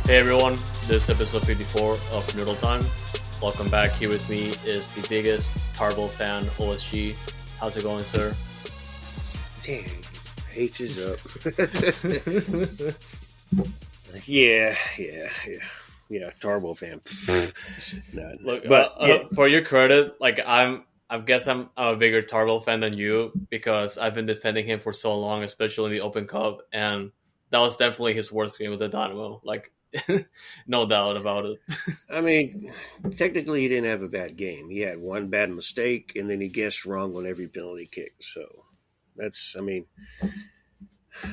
Hey everyone, this is episode 54 of Noodle Time. Welcome back. Here with me is the biggest Tarbell fan, OSG. How's it going, sir? Dang, H is up. yeah, Tarbell fan. None. Look, But for your credit, I guess I'm a bigger Tarbell fan than you because I've been defending him for so long, especially in the Open Cup, and that was definitely his worst game with the Dynamo. No doubt about it. I mean, technically he didn't have a bad game. He had one bad mistake, and then he guessed wrong on every penalty kick. So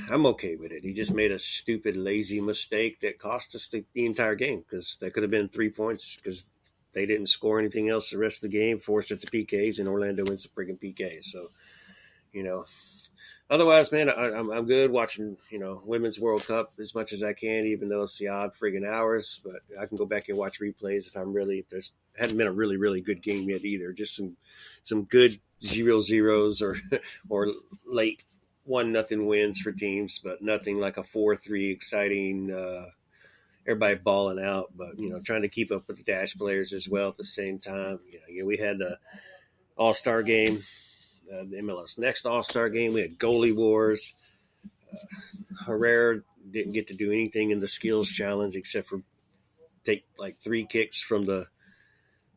I'm okay with it. He just made a stupid, lazy mistake that cost us the entire game because that could have been 3 points because they didn't score anything else the rest of the game, forced it to PKs, and Orlando wins the friggin' PK. So, otherwise, man, I'm good watching, Women's World Cup as much as I can, even though it's the odd friggin' hours. But I can go back and watch replays if there's hadn't been a really, really good game yet either. Just some good 0-0s or late 1-0 wins for teams, but nothing like a 4-3 exciting. Everybody balling out, but trying to keep up with the Dash players as well at the same time. We had the All-Star game, the MLS Next All-Star game. We had goalie wars. Herrera didn't get to do anything in the skills challenge except for take like 3 kicks from the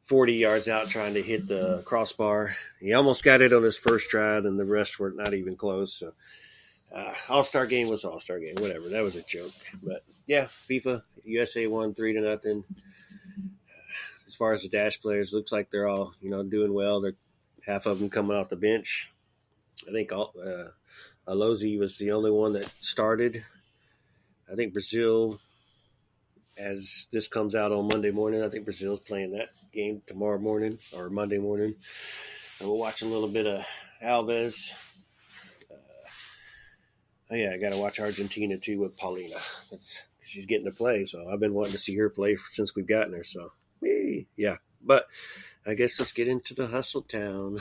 40 yards out trying to hit the crossbar. He almost got it on his first try, and the rest were not even close. So All-Star game was All-Star game, whatever. That was a joke. But yeah, FIFA, USA won 3-0. As far as the Dash players, looks like they're all, doing well. They're half of them coming off the bench. I think Alozi was the only one that started. I think Brazil, as this comes out on Monday morning, I think Brazil's playing that game tomorrow morning or Monday morning. And we'll watch a little bit of Alves. I got to watch Argentina too with Paulina. She's getting to play, so I've been wanting to see her play since we've gotten her. So, yeah. But I guess let's get into the Hustle Town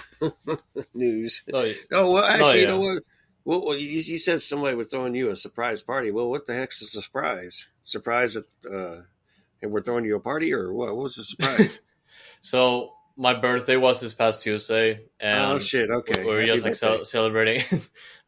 news. Well, actually, you know what? Well, you said somebody was throwing you a surprise party. Well, what the heck's a surprise? Surprise that and we're throwing you a party, or what? What was the surprise? So my birthday was this past Tuesday, and oh shit! Okay, we were just celebrating.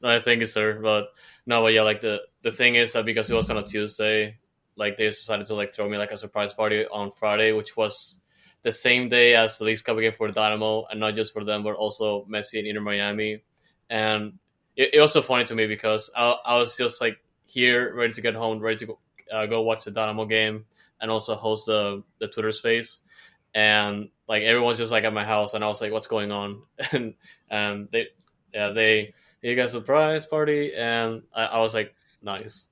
No, thank you, sir. But the thing is that because it was on a Tuesday, they decided to throw me a surprise party on Friday, which was the same day as the League's Cup game for the Dynamo, and not just for them, but also Messi and Inter Miami. And it was so funny to me because I was just here, ready to get home, ready to go watch the Dynamo game, and also host the Twitter space. And everyone's just at my house, and I was like, "What's going on?" and they got a surprise party, and I was like, "Nice."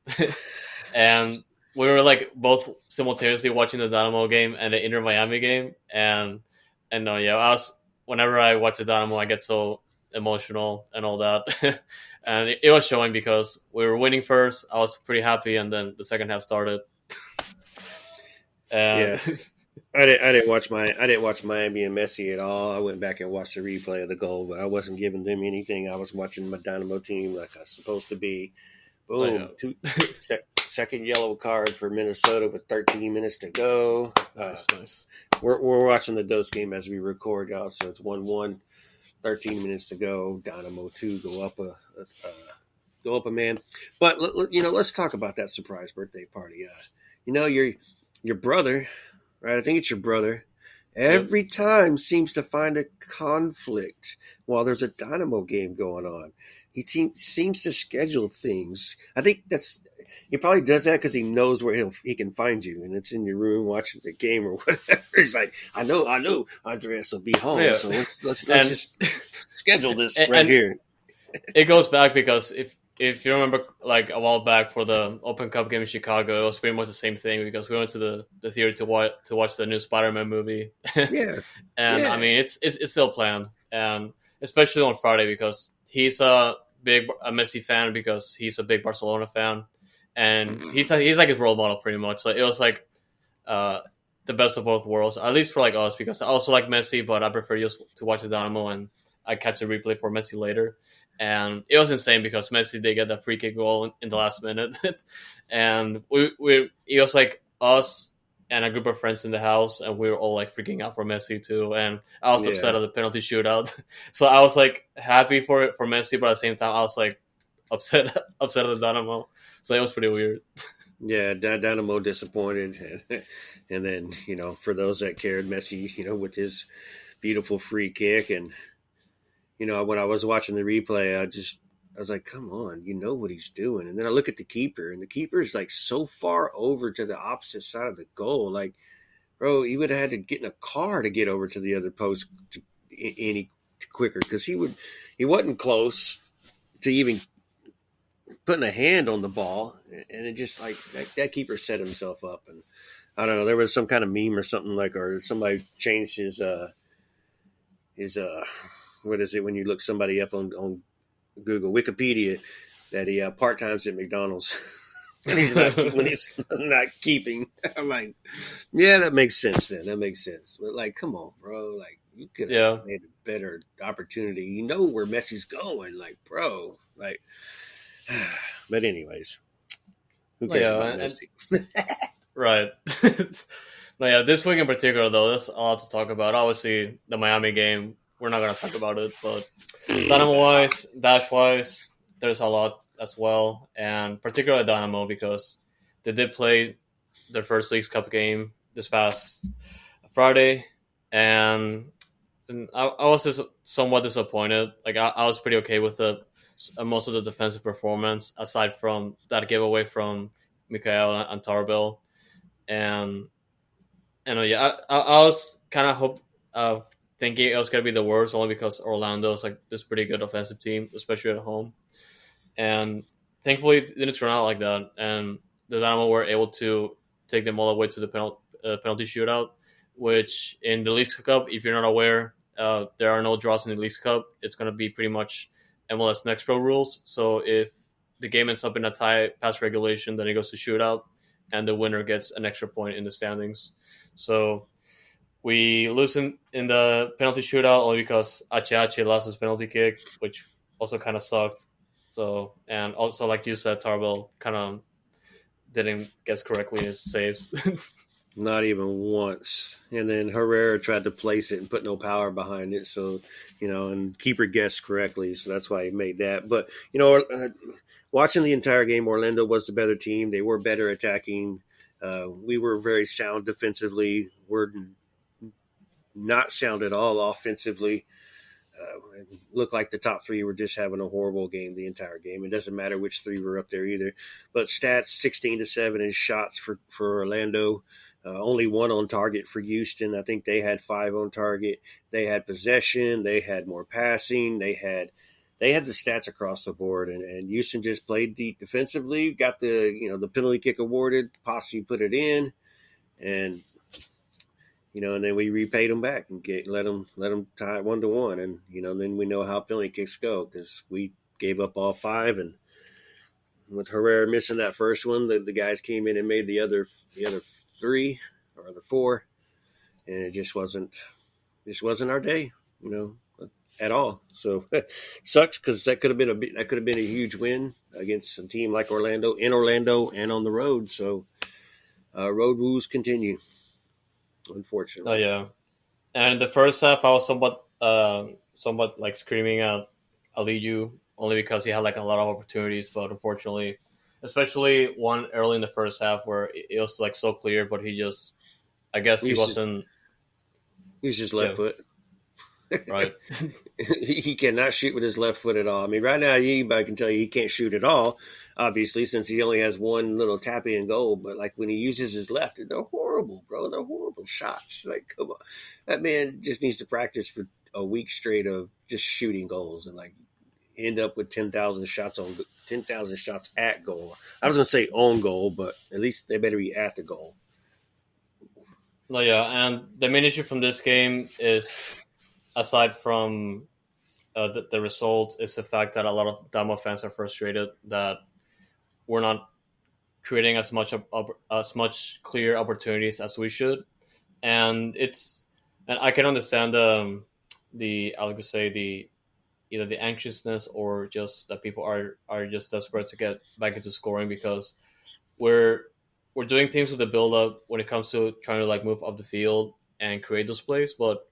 And we were both simultaneously watching the Dynamo game and the Inter Miami game, and whenever I watch the Dynamo, I get so emotional and all that. And it was showing because we were winning first. I was pretty happy, and then the second half started. Yeah. I didn't watch Miami and Messi at all. I went back and watched the replay of the goal, but I wasn't giving them anything. I was watching my Dynamo team like I was supposed to be. Boom! Second yellow card for Minnesota with 13 minutes to go. Nice. We're watching the Dose game as we record, y'all. So it's 1-1, 13 minutes to go. Dynamo 2 go up a man. But let's talk about that surprise birthday party. Your brother. Right, I think it's your brother. Every time seems to find a conflict while there's a Dynamo game going on. He seems to schedule things. I think he probably does that because he knows where he can find you, and it's in your room watching the game or whatever. He's like, I know, Andres will be home, so let's just schedule this right here. It goes back because if you remember, a while back for the Open Cup game in Chicago, it was pretty much the same thing because we went to the theater to watch the new Spider-Man movie. Yeah, and I mean it's still planned, and especially on Friday because he's a Messi fan because he's a big Barcelona fan, and he's like his role model pretty much. So it was the best of both worlds, at least for us because I also like Messi, but I prefer just to watch the Dynamo and I catch a replay for Messi later. And it was insane because Messi, they get that free kick goal in the last minute. And it was us and a group of friends in the house, and we were all like freaking out for Messi too. And I was upset Yeah, at the penalty shootout, so I was like happy for it for Messi, but at the same time I was like upset upset at the Dynamo. So it was pretty weird. yeah. Dynamo disappointed, and then for those that cared, Messi, with his beautiful free kick, and when I was watching the replay, I was like, come on, you know what he's doing. And then I look at the keeper, and the keeper's like so far over to the opposite side of the goal. Like, bro, he would have had to get in a car to get over to the other post any quicker, because he wasn't close to even putting a hand on the ball. And it just like that keeper set himself up. And I don't know, there was some kind of meme or something like, or somebody changed his what is it when you look somebody up on Google Wikipedia, that he part times at McDonald's when he's not keeping. I'm like, yeah, that makes sense. Then that makes sense. But like, come on, bro. Like, you could have Yeah, made a better opportunity. You know where Messi's going. Like, bro. Like, but anyways, who cares yeah, about Messi? right. No, yeah, this week in particular, though, there's a lot to talk about. Obviously, the Miami game, we're not going to talk about it, but Dynamo-wise, Dash-wise, there's a lot as well, and particularly Dynamo, because they did play their first Leagues Cup game this past Friday, and I was just somewhat disappointed. Like, I was pretty okay with most of the defensive performance, aside from that giveaway from Mikael and Tarbell, and yeah, I was kind of thinking it was gonna be the worst, only because Orlando is like this pretty good offensive team, especially at home. And thankfully, it didn't turn out like that. And the Dynamo were able to take them all the way to the penalty shootout, which in the Leagues Cup, if you're not aware, there are no draws in the Leagues Cup. It's gonna be pretty much MLS Next Pro rules. So if the game ends up in a tie past regulation, then it goes to shootout, and the winner gets an extra point in the standings. So we lose in the penalty shootout only because Ache lost his penalty kick, which also kind of sucked. So, and also, like you said, Tarbell kind of didn't guess correctly in his saves. Not even once. And then Herrera tried to place it and put no power behind it. So, and keeper guessed correctly. So that's why he made that. But, watching the entire game, Orlando was the better team. They were better attacking. We were very sound defensively. We're not sound at all offensively. It looked like the top three were just having a horrible game the entire game. It doesn't matter which three were up there either. But stats, 16-7 in shots for Orlando. Only one on target for Houston. I think they had 5 on target. They had possession. They had more passing. They had the stats across the board. And Houston just played deep defensively. Got the penalty kick awarded. Posse put it in, and and then we repaid them back and let them tie it 1-1, and then we know how penalty kicks go, because we gave up all 5, and with Herrera missing that first one, the guys came in and made the other 3 or the 4, and it just wasn't our day, at all. So sucks, because that could have been a huge win against a team like Orlando, in Orlando and on the road. So road woes continue, Oh unfortunately. yeah, and the first half I was somewhat like screaming at Aliyu, only because he had like a lot of opportunities, but unfortunately, especially one early in the first half where it was like so clear, but I guess he He's just wasn't. he's just left Yeah, foot. right. He cannot shoot with his left foot at all. I mean, right now, anybody can tell you he can't shoot at all, obviously, since he only has one little tap in goal. But like when he uses his left, they're horrible, bro. They're horrible shots. Like, come on. That man just needs to practice for a week straight of just shooting goals and like end up with 10,000 shots at goal. I was going to say on goal, but at least they better be at the goal. No, yeah, and the main issue from this game is, aside from the result, is the fact that a lot of Damo fans are frustrated that we're not creating as much clear opportunities as we should, and I can understand the, I like to say, the either the anxiousness or just that people are just desperate to get back into scoring, because we're we're doing things with the build up when it comes to trying to like move up the field and create those plays, but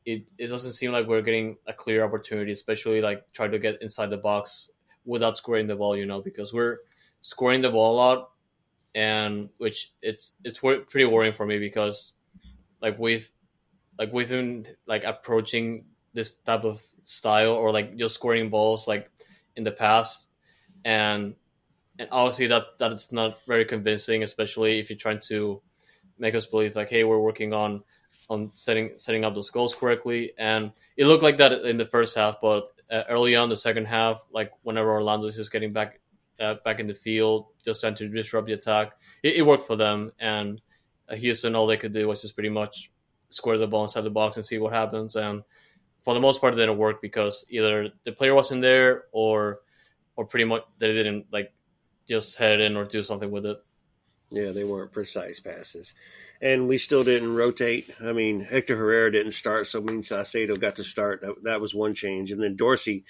it doesn't seem like we're getting a clear opportunity, especially like trying to get inside the box without scoring the ball, because we're scoring the ball a lot, and which it's pretty worrying for me because like we've been like approaching this type of style or like just scoring balls like in the past, and obviously that it's not very convincing, especially if you're trying to make us believe like, hey, we're working on setting up those goals correctly. And it looked like that in the first half, but early on the second half, like whenever Orlando's just getting back in the field, just trying to disrupt the attack, it worked for them. And Houston, all they could do was just pretty much square the ball inside the box and see what happens. And for the most part, it didn't work because either the player wasn't there or pretty much they didn't like just head in or do something with it. Yeah, they weren't precise passes. And we still didn't rotate. I mean, Hector Herrera didn't start, so it means Salcedo got to start. That was one change. And then Dorsey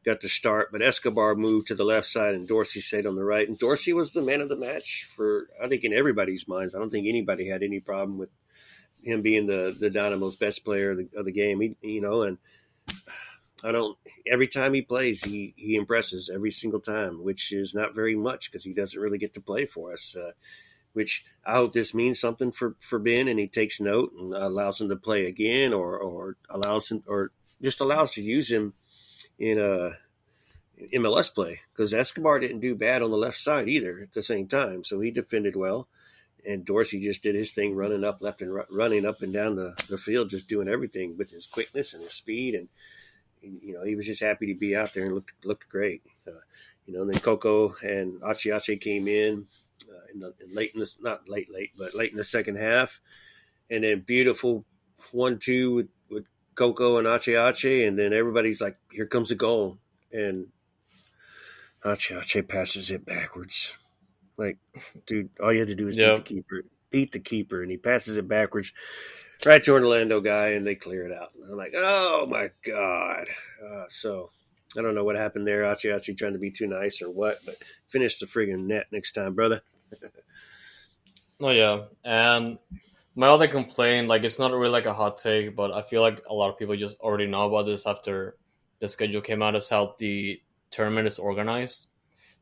got to start, but Escobar moved to the left side and Dorsey stayed on the right. And Dorsey was the man of the match for, I think, in everybody's minds. I don't think anybody had any problem with him being the Dynamo's best player of the game. And every time he plays, he impresses every single time, which is not very much because he doesn't really get to play for us. Which I hope this means something for Ben, and he takes note and allows him to play again, or allows him, or just allows to use him in MLS play, because Escobar didn't do bad on the left side either at the same time, so he defended well, and Dorsey just did his thing, running up left and running up and down the field, just doing everything with his quickness and his speed, and he was just happy to be out there and looked great. And then Coco and Ache came in. Late in the second half, and then beautiful 1-2 with Coco and Ache, and then everybody's like, "Here comes the goal," and Ache passes it backwards. Like, dude, all you had to do is beat the keeper, and he passes it backwards right to an Orlando guy, and they clear it out. And I'm like, oh my god! So I don't know what happened there. Ache trying to be too nice or what, but finish the friggin' net next time, brother. Oh yeah, and my other complaint, like it's not really like a hot take, but I feel like a lot of people just already know about this after the schedule came out, is how the tournament is organized.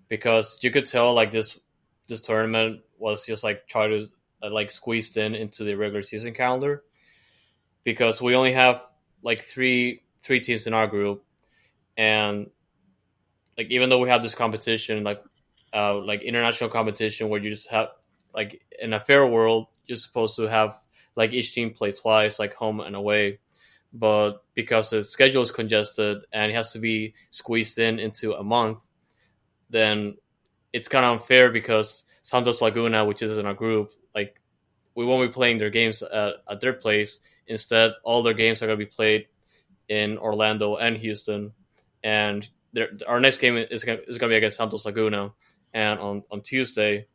Because you could tell like this tournament was just like try to like squeezed into the regular season calendar, because we only have like three teams in our group, and like even though we have this competition, like international competition where you just have like in a fair world you're supposed to have like each team play twice, like home and away, but because the schedule is congested and it has to be squeezed into a month, then it's kind of unfair because Santos Laguna, which is in our group, like we won't be playing their games at their place. Instead, all their games are going to be played in Orlando and Houston, and our next game is going to be against Santos Laguna, and on Tuesday.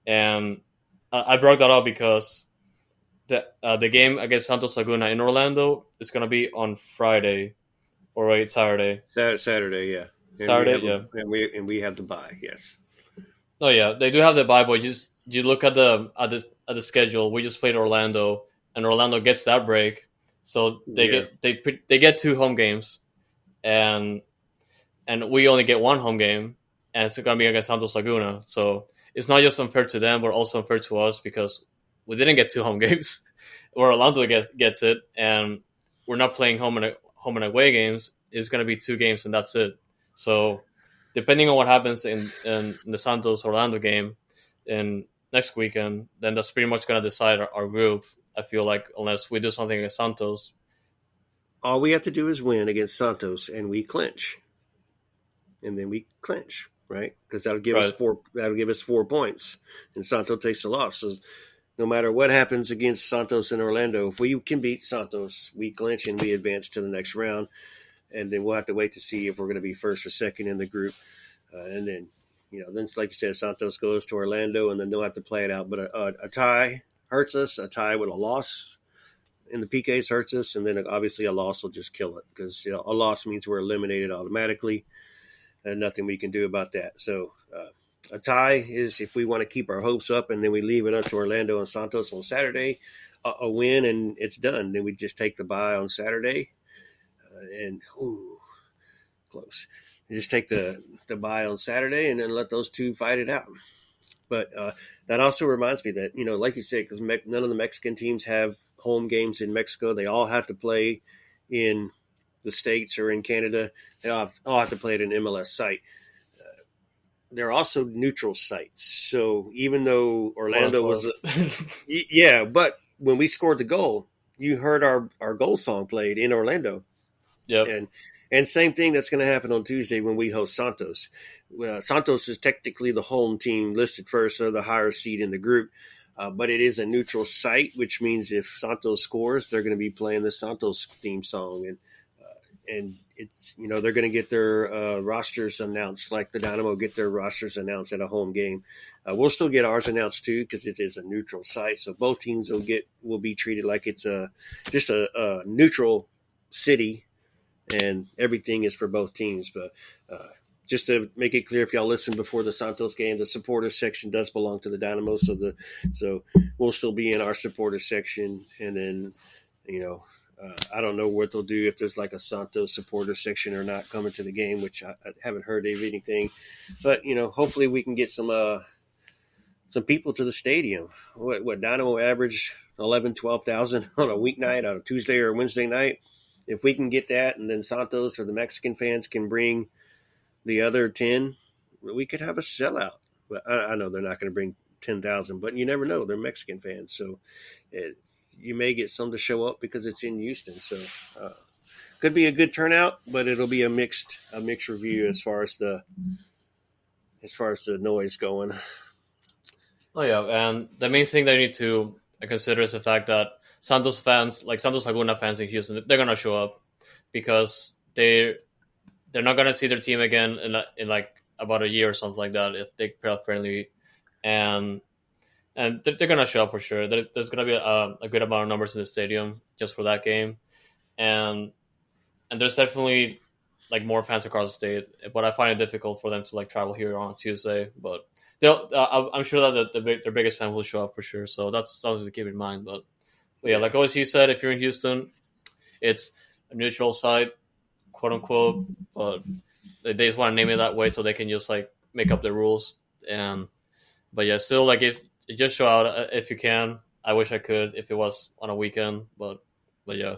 And I brought that up because the game against Santos Laguna in Orlando is going to be on Friday, or wait, Saturday. Saturday, yeah. Saturday, yeah. And we have the bye, yes. Oh yeah, they do have the bye, but you look at the schedule. We just played Orlando, and Orlando gets that break, so they get 2 home games, and we only get 1 home game, and it's going to be against Santos Laguna. So it's not just unfair to them, but also unfair to us because we didn't get 2 home games, or Orlando gets it, and we're not playing home and away games. It's going to be 2 games, and that's it. So depending on what happens in the Santos Orlando game in next weekend, then that's pretty much going to decide our group. I feel like unless we do something against Santos, all we have to do is win against Santos, and we clinch. And then we clinch, right? Because that'll give us 4. That'll give us 4 points, and Santos takes the loss. So no matter what happens against Santos and Orlando, if we can beat Santos, we clinch and we advance to the next round. And then we'll have to wait to see if we're going to be first or second in the group. And then, then like you said, Santos goes to Orlando, and then they'll have to play it out. But a tie hurts us. A tie with a loss in the PKs hurts us. And then obviously a loss will just kill it, because a loss means we're eliminated automatically, and nothing we can do about that. So A tie is if we want to keep our hopes up, and then we leave it up to Orlando and Santos on Saturday. A win and it's done. Then we just take the bye on Saturday, and close. You just take the bye on Saturday and then let those two fight it out. But that also reminds me that, like you said, because none of the Mexican teams have home games in Mexico. They all have to play in the States or in Canada. They all have to play at an MLS site. They're also neutral sites. So even though Orlando was yeah, but when we scored the goal, you heard our goal song played in Orlando. Yep. And same thing that's going to happen on Tuesday when we host Santos. Santos is technically the home team listed first, so the higher seed in the group. But it is a neutral site, which means if Santos scores, they're going to be playing the Santos theme song. And it's, they're going to get their rosters announced like the Dynamo get their rosters announced at a home game. We'll still get ours announced too because it is a neutral site. So both teams will be treated like it's just a neutral city. And everything is for both teams. But just to make it clear, if y'all listen before the Santos game, the supporters section does belong to the Dynamo. So we'll still be in our supporters section. And then, I don't know what they'll do if there's like a Santos supporter section or not coming to the game, which I haven't heard of anything. But, hopefully we can get some people to the stadium. What Dynamo average 11, 12,000 on a weeknight, on a Tuesday or a Wednesday night. If we can get that, and then Santos or the Mexican fans can bring the other 10, we could have a sellout. But I know they're not going to bring 10,000, but you never know. They're Mexican fans, so you may get some to show up because it's in Houston. So could be a good turnout, but it'll be a mixed review as far as the noise going. Oh yeah, and the main thing they need to consider is the fact that Santos fans, like Santos Laguna fans in Houston, they're gonna show up because they're not gonna see their team again in like about a year or something like that if they play friendly, and they're gonna show up for sure. There's gonna be a good amount of numbers in the stadium just for that game, and there's definitely like more fans across the state. But I find it difficult for them to like travel here on Tuesday. But I'm sure that their biggest fan will show up for sure. So that's something to keep in mind. But yeah, like OSG said, if you're in Houston, it's a neutral site, quote unquote. But they just want to name it that way so they can just like make up the rules. But yeah, still like if you just show out if you can. I wish I could if it was on a weekend, but yeah.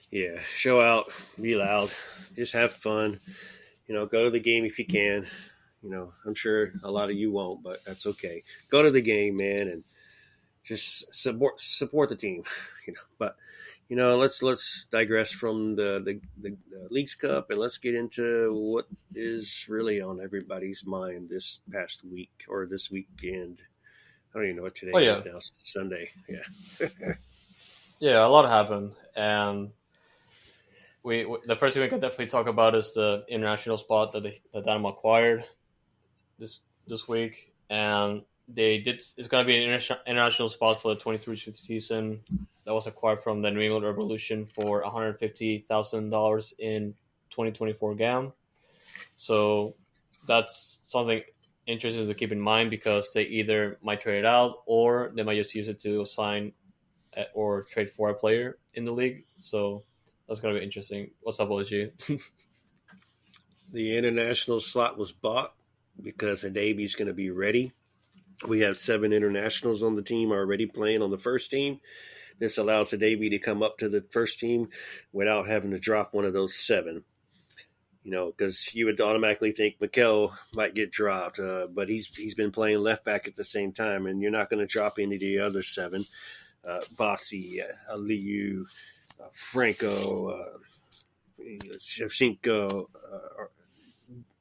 Yeah, show out, be loud, just have fun. Go to the game if you can. I'm sure a lot of you won't, but that's okay. Go to the game, man, and just support the team. But let's digress from the Leagues Cup and let's get into what is really on everybody's mind this past week or this weekend. I don't even know what today is now. It's Sunday. Yeah. Yeah, a lot happened, and we the first thing we can definitely talk about is the international spot that the Dynamo acquired this week, and it's going to be an international spot for the 23 season that was acquired from the New England Revolution for $150,000 in 2024 GAM. So that's something interesting to keep in mind because they either might trade it out or they might just use it to sign or trade for a player in the league. So that's going to be interesting. What's up, OSG? The international slot was bought because Hadabi's going to be ready. We have 7 internationals on the team already playing on the first team. This allows Hadabi to come up to the first team without having to drop one of those 7. Because you would automatically think Mikel might get dropped, but he's been playing left back at the same time, and you're not going to drop any of the other 7. Bassi, Aliyu, Franco, Shevchenko,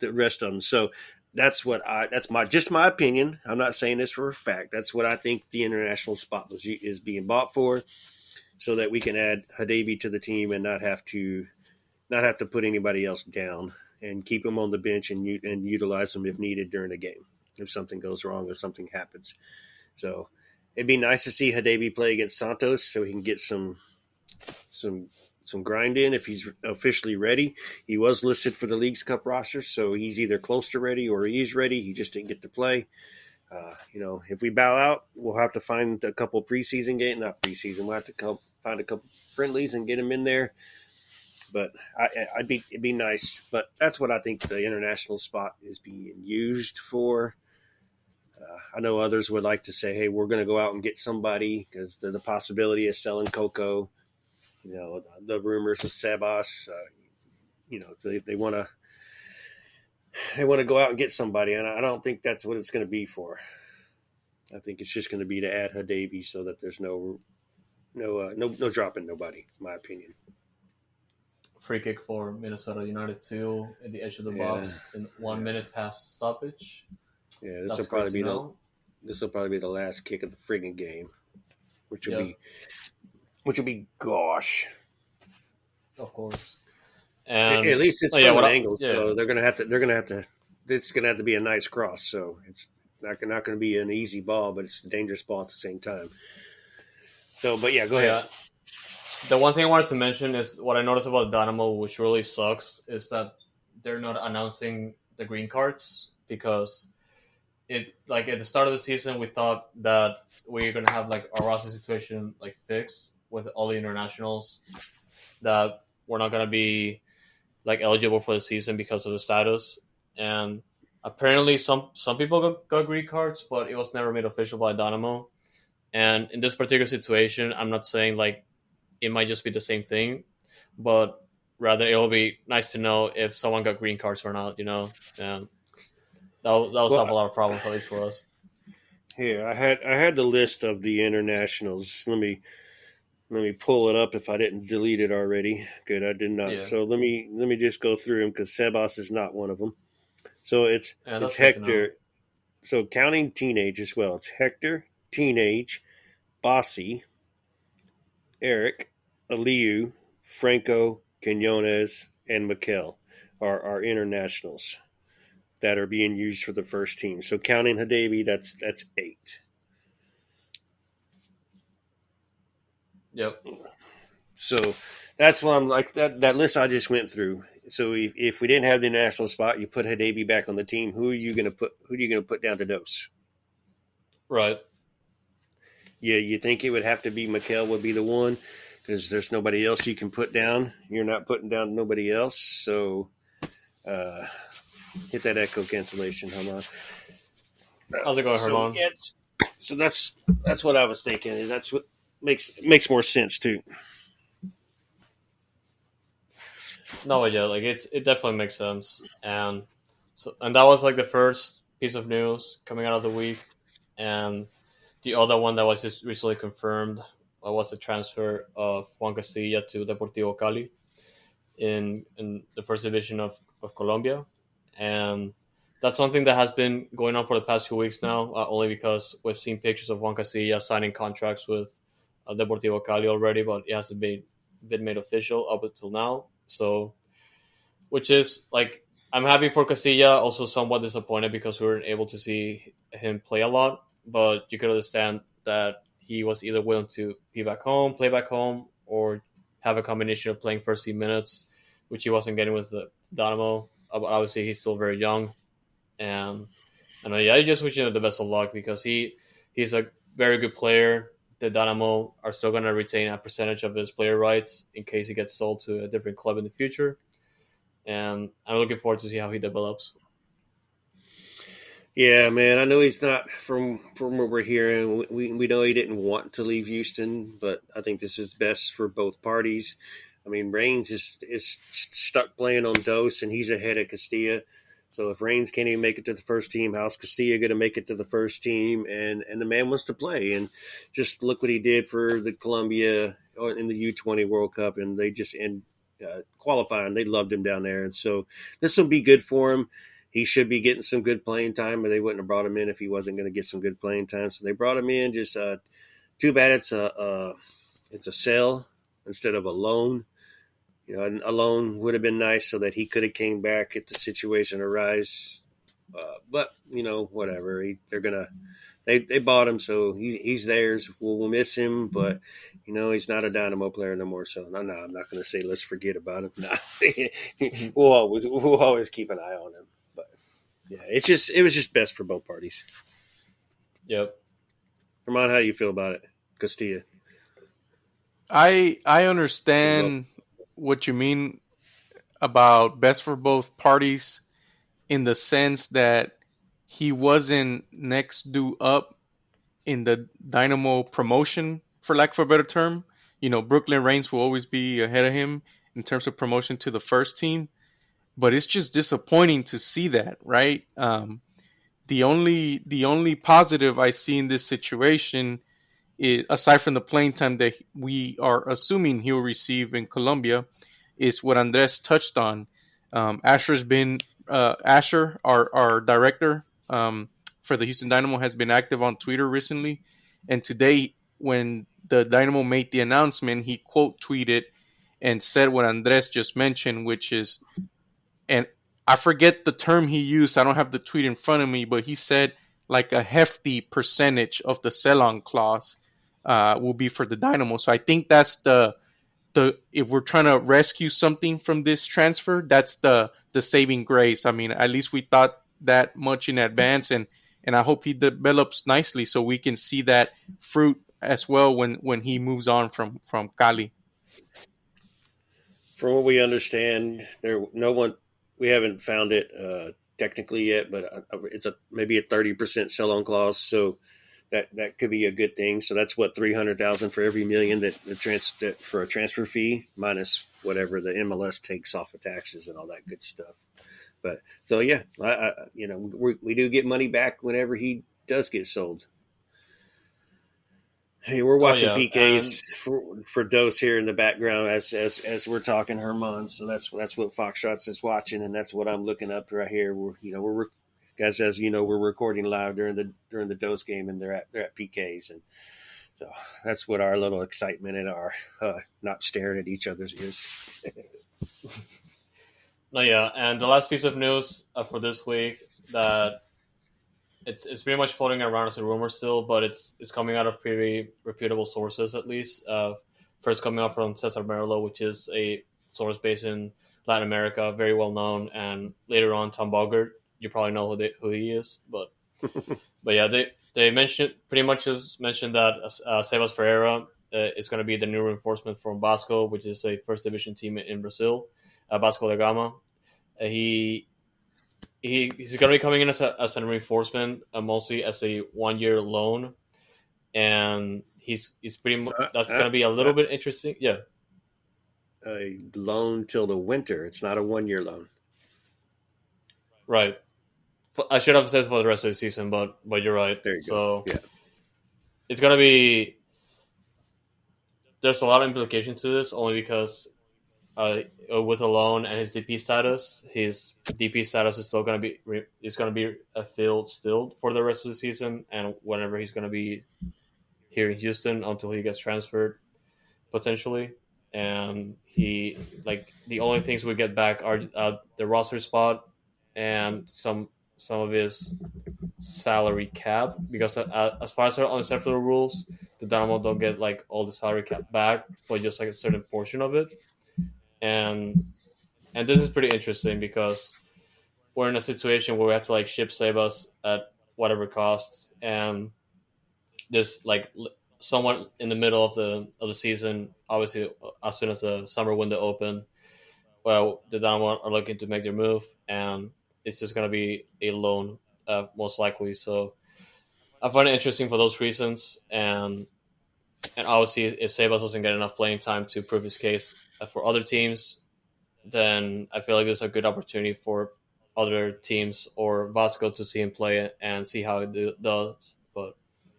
the rest of them. So that's my opinion. I'm not saying this for a fact. That's what I think the international spot is being bought for, so that we can add Hadabi to the team and not have to put anybody else down and keep him on the bench and utilize him if needed during the game if something goes wrong or something happens. So it'd be nice to see Hadabi play against Santos so he can get some some grind in if he's officially ready. He was listed for the League's Cup roster, so he's either close to ready or he's ready. He just didn't get to play. If we bow out, we'll have to find a couple preseason games. Not preseason. We'll have to find a couple friendlies and get him in there. But it'd be nice. But that's what I think the international spot is being used for. I know others would like to say, hey, we're going to go out and get somebody because the possibility of selling Coco, the rumors of Sebas, they want to go out and get somebody. And I don't think that's what it's going to be for. I think it's just going to be to add Hadebe so that there's no dropping nobody, in my opinion. Free kick for Minnesota United 2 at the edge of the box in 1 minute past stoppage. Yeah, this will probably be the last kick of the friggin' game, which will be gosh. Of course. And at least it's from an angle, so they're gonna have to. It's gonna have to be a nice cross, so it's not going to be an easy ball, but it's a dangerous ball at the same time. So, but yeah, go ahead. The one thing I wanted to mention is what I noticed about Dynamo, which really sucks, is that they're not announcing the green cards because at the start of the season, we thought that we are going to have our roster situation fixed with all the internationals that we're not going to be eligible for the season because of the status. And apparently some people got green cards, but it was never made official by Dynamo. And in this particular situation, I'm not saying it might just be the same thing, but rather it'll be nice to know if someone got green cards or not, And that'll solve a lot of problems, at least for us. Here, I had the list of the internationals. Let me pull it up if I didn't delete it already. Good, I did not. Yeah. So let me just go through them because Sebas is not one of them. So it's Hector. So counting teenage as well. It's Hector, Teenage, Bossy, Eric, Aliu, Franco, Quinones, and Mikel are our internationals that are being used for the first team. So counting Hadebe, that's 8. Yep. So that's why I'm that list I just went through. So if we didn't have the national spot, you put Hadebe back on the team. Who are you going to put down to dose? Right. Yeah, you think it would have to be Mikel would be the one because there's nobody else you can put down. You're not putting down nobody else. So hit that echo cancellation. Hold on. How's it going, Herman? So that's what I was thinking. That's what makes more sense too. No, yeah, it definitely makes sense, and that was the first piece of news coming out of the week, and the other one that was just recently confirmed was the transfer of Juan Castilla to Deportivo Cali in the first division of Colombia, and that's something that has been going on for the past few weeks now, only because we've seen pictures of Juan Castilla signing contracts with Deportivo Cali already, but it hasn't been made official up until now. So, which is I'm happy for Castilla, also somewhat disappointed because we weren't able to see him play a lot, but you could understand that he was either willing to play back home, or have a combination of playing first team minutes, which he wasn't getting with the Dynamo. But obviously, he's still very young, and I just wish him the best of luck because he's a very good player. The Dynamo are still going to retain a percentage of his player rights in case he gets sold to a different club in the future. And I'm looking forward to see how he develops. Yeah, man. I know he's not from what we're hearing. We know he didn't want to leave Houston, but I think this is best for both parties. I mean, Reigns is stuck playing on Dos, and he's ahead of Castilla. So if Reigns can't even make it to the first team, how's Castilla going to make it to the first team? And the man wants to play. And just look what he did for the Colombia in the U20 World Cup. And they just qualifying. They loved him down there. And so this will be good for him. He should be getting some good playing time, but they wouldn't have brought him in if he wasn't going to get some good playing time. So they brought him in. Just too bad it's a sell instead of a loan. A loan would have been nice so that he could have came back if the situation arise. But whatever. They're they bought him, so he's theirs. We'll miss him, but he's not a Dynamo player no more. So no, I'm not going to say let's forget about him. No. we'll always keep an eye on him. But yeah, it was just best for both parties. Yep. Ramon, how do you feel about it, Castilla? I understand what you mean about best for both parties in the sense that he wasn't next due up in the Dynamo promotion, for lack of a better term. Brooklyn Reigns will always be ahead of him in terms of promotion to the first team, but it's just disappointing to see that, right? The only positive I see in this situation is, aside from the playing time that we are assuming he'll receive in Colombia, is what Andres touched on. Asher's been Asher, our director for the Houston Dynamo, has been active on Twitter recently, and today when the Dynamo made the announcement, he quote tweeted and said what Andres just mentioned, which is, and I forget the term he used. I don't have the tweet in front of me, but he said like a hefty percentage of the sell-on clause will be for the Dynamo. So I think that's the if we're trying to rescue something from this transfer, that's the saving grace. I mean, at least we thought that much in advance, and I hope he develops nicely so we can see that fruit as well when he moves on from Cali. From what we understand, we haven't found it technically yet, but it's maybe a 30% sell-on clause, so that could be a good thing. So that's what $300,000 for every million that for a transfer fee minus whatever the MLS takes off of taxes and all that good stuff. But so yeah, we do get money back whenever he does get sold. Hey, we're watching PKs for Dose here in the background as we're talking, Herman. So that's what Foxtrot is watching, and that's what I'm looking up right here. We're guys, as you know, we're recording live during the Dose game, and they're at PKs, and so that's what our little excitement and our not staring at each other's is. No, yeah, and the last piece of news for this week that it's pretty much floating around as a rumor still, but it's coming out of pretty reputable sources at least. First coming out from Cesar Merlo, which is a source based in Latin America, very well known, and later on Tom Bogert. You probably know who he is, but yeah, they pretty much just mentioned that Sebas Ferreira is going to be the new reinforcement from Vasco, which is a first division team in Brazil, Vasco da Gama. He's going to be coming in as a reinforcement, mostly as a 1-year loan, and he's pretty much that's going to be a little bit interesting. Yeah, a loan till the winter. It's not a 1-year loan. Right. I should have said for the rest of the season, but you're right. There you go. Yeah. It's going to be. There's a lot of implications to this, only because with a loan and his DP status is still going to be filled still for the rest of the season, and whenever he's going to be here in Houston until he gets transferred potentially. And he the only things we get back are the roster spot and some of his salary cap, because as far as on the federal rules, the Dynamo don't get all the salary cap back, but just a certain portion of it. And this is pretty interesting because we're in a situation where we have to ship Sebas at whatever cost, and this somewhat in the middle of the season, obviously as soon as the summer window open, well, the Dynamo are looking to make their move, and it's just going to be a loan most likely. So I find it interesting for those reasons, and obviously if Sebas doesn't get enough playing time to prove his case for other teams, then I feel like there's a good opportunity for other teams or Vasco to see him play and see how it does. But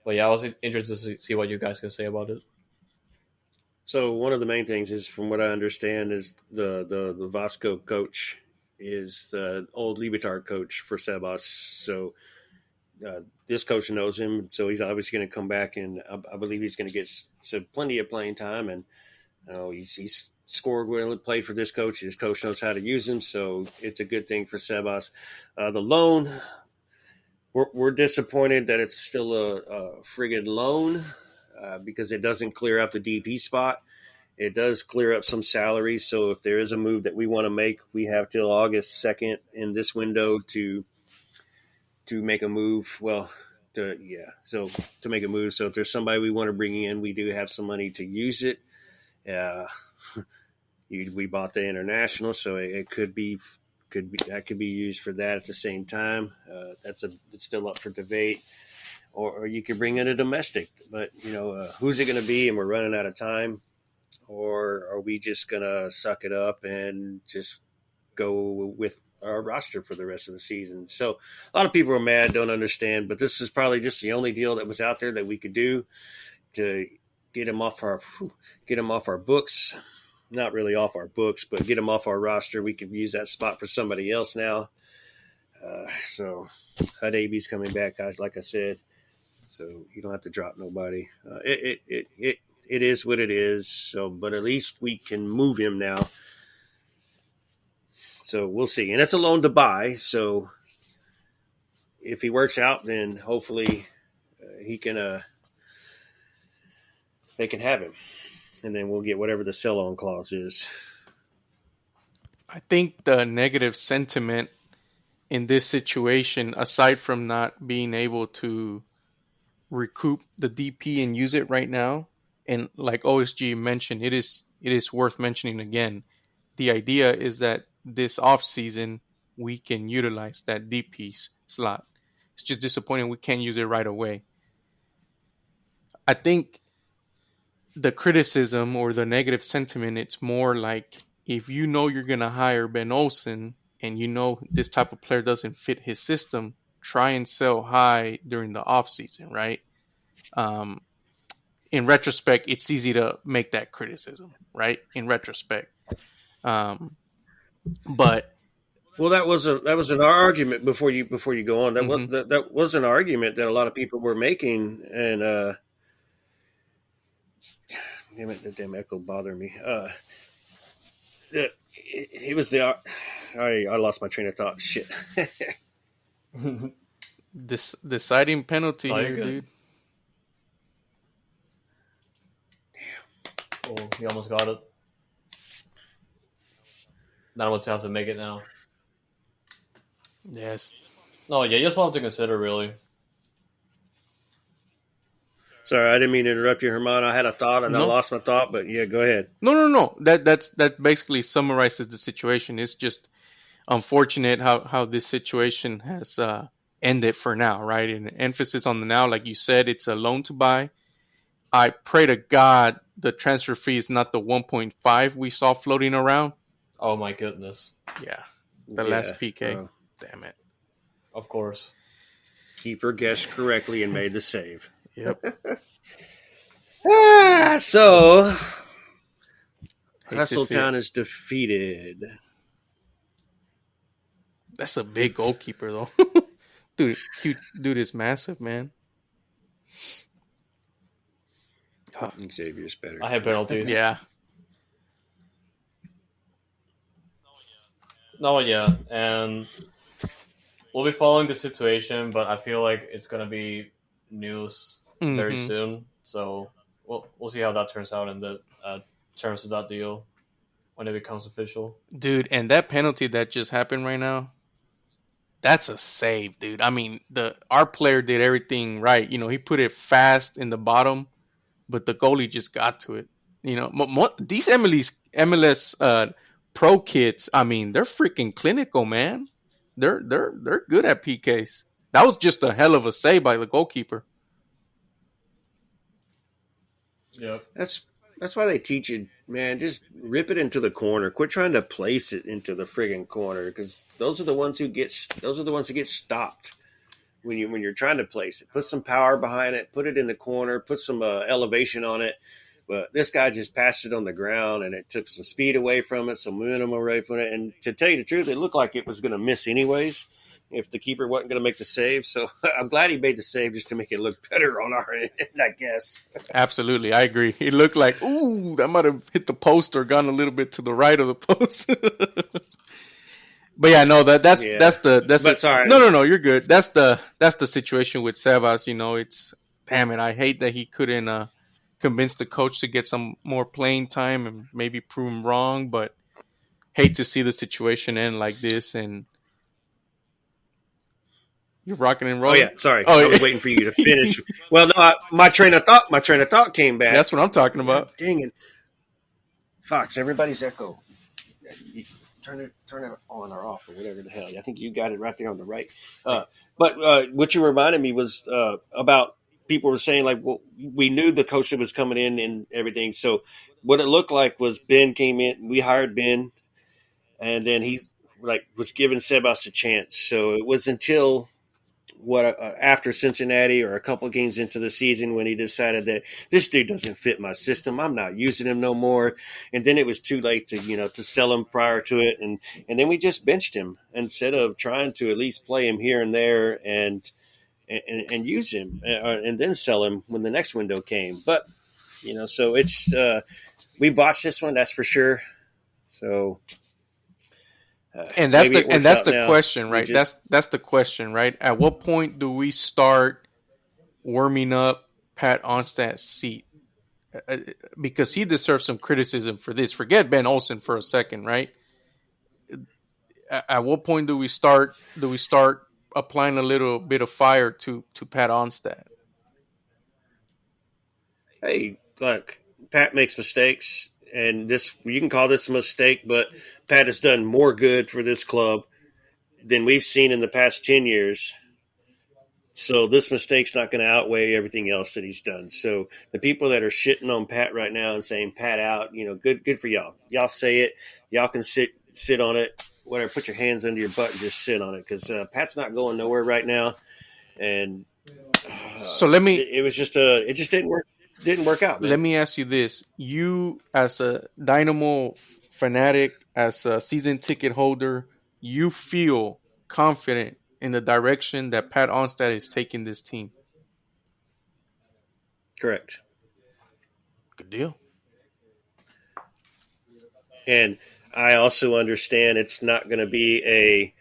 yeah, I was interested to see what you guys can say about it. So one of the main things is, from what I understand, is the Vasco coach is the old Libertad coach for Sebas. So this coach knows him, so he's obviously going to come back, and I believe he's going to get plenty of playing time. And he's scored well, played for this coach. His coach knows how to use him, so it's a good thing for Sebas. The loan, we're disappointed that it's still a friggin' loan because it doesn't clear up the DP spot. It does clear up some salaries. So if there is a move that we want to make, we have till August 2nd in this window to make a move. Well, to make a move. So if there's somebody we want to bring in, we do have some money to use it. We bought the international, so it could be used for that at the same time. It's still up for debate. Or you could bring in a domestic, but who's it going to be? And we're running out of time. Or are we just going to suck it up and just go with our roster for the rest of the season? So a lot of people are mad, don't understand, but this is probably just the only deal that was out there that we could do to get him off our books. Not really off our books, but get him off our roster. We could use that spot for somebody else now. So Hadabi's coming back, guys, like I said. So you don't have to drop nobody. It is what it is. So, but at least we can move him now. So we'll see. And it's a loan to buy. So if he works out, then hopefully they can have him. And then we'll get whatever the sell-on clause is. I think the negative sentiment in this situation, aside from not being able to recoup the DP and use it right now, and like OSG mentioned, it is worth mentioning again. The idea is that this off season we can utilize that DP slot. It's just disappointing we can't use it right away. I think the criticism or the negative sentiment, it's more like if you know you're going to hire Ben Olsen and you know this type of player doesn't fit his system, try and sell high during the off season, right? In retrospect, it's easy to make that criticism, right? In retrospect. But well, that was an argument before you go on. That was an argument that a lot of people were making, and damn it, the damn echo bothered me. It was I lost my train of thought. Shit. This deciding penalty here, dude. Oh, he almost got it. Now what's have to make it now? Yes. No, yeah, you just have to consider, really. Sorry, I didn't mean to interrupt you, Herman. I had a thought and I lost my thought, but yeah, go ahead. No. That basically summarizes the situation. It's just unfortunate how this situation has ended for now, right? And emphasis on the now, like you said, it's a loan to buy. I pray to God the transfer fee is not the 1.5 we saw floating around. Oh my goodness. Yeah. Last PK. Damn it. Of course. Keeper guessed correctly and made the save. Yep. So Hasseltown is defeated. That's a big goalkeeper, though. Dude is massive, man. Xavier's better. I have penalties. Yeah. No, yeah, and we'll be following the situation, but I feel like it's gonna be news very soon. So we'll see how that turns out in the terms of that deal when it becomes official. Dude, and that penalty that just happened right now, that's a save, dude. I mean, our player did everything right. He put it fast in the bottom, but the goalie just got to it. These MLS pro kids, I mean, they're freaking clinical, man. They're good at PKs. That was just a hell of a save by the goalkeeper. Yep. That's why they teach you, man, just rip it into the corner. Quit trying to place it into the friggin' corner, because those are the ones that get stopped when you're trying to place it. Put some power behind it, put it in the corner, put some elevation on it. But this guy just passed it on the ground, and it took some speed away from it, some momentum away from it. And to tell you the truth, it looked like it was going to miss anyways if the keeper wasn't going to make the save. So I'm glad he made the save just to make it look better on our end, I guess. Absolutely. I agree. It looked like, ooh, that might have hit the post or gone a little bit to the right of the post. But yeah, no, that's Yeah. that's the But sorry. no, you're good. That's the situation with Sebas. You know, it's damn it. I hate that he couldn't convince the coach to get some more playing time and maybe prove him wrong. But hate to see the situation end like this. And you're rocking and Oh rolling. yeah, sorry. Oh, I yeah. was waiting for you to finish. Well, no, my train of thought came back. That's what I'm talking God about. dang it, Fox! Everybody's echo. You turn it on or off or whatever the hell. I think you got it right there on the right. But what you reminded me was about people were saying like, well, we knew the coach that was coming in and everything. So what it looked like was Ben came in. We hired Ben, and then he like was giving Sebas a chance. So it was until after Cincinnati or a couple of games into the season when he decided that this dude doesn't fit my system. I'm not using him no more. And then it was too late to sell him prior to it. And then we just benched him instead of trying to at least play him here and there and use him and then sell him when the next window came. But, so it's, we botched this one, that's for sure. So, And that's the now. question, right? That's the question, right? At what point do we start warming up Pat Onstad's seat? Because he deserves some criticism for this. Forget Ben Olsen for a second, right? At what point do we start applying a little bit of fire to Pat Onstad? Hey, look, Pat makes mistakes, and this you can call this a mistake, but Pat has done more good for this club than we've seen in the past 10 years. So this mistake's not going to outweigh everything else that he's done. So the people that are shitting on Pat right now and saying Pat out, good for y'all. Y'all say it. Y'all can sit on it. Whatever, put your hands under your butt and just sit on it because Pat's not going nowhere right now. And so let me. It was just it just didn't work. Didn't work out, man. Let me ask you this: you, as a Dynamo fanatic, as a season ticket holder, you feel confident in the direction that Pat Onstad is taking this team? Correct. Good deal. And I also understand it's not going to be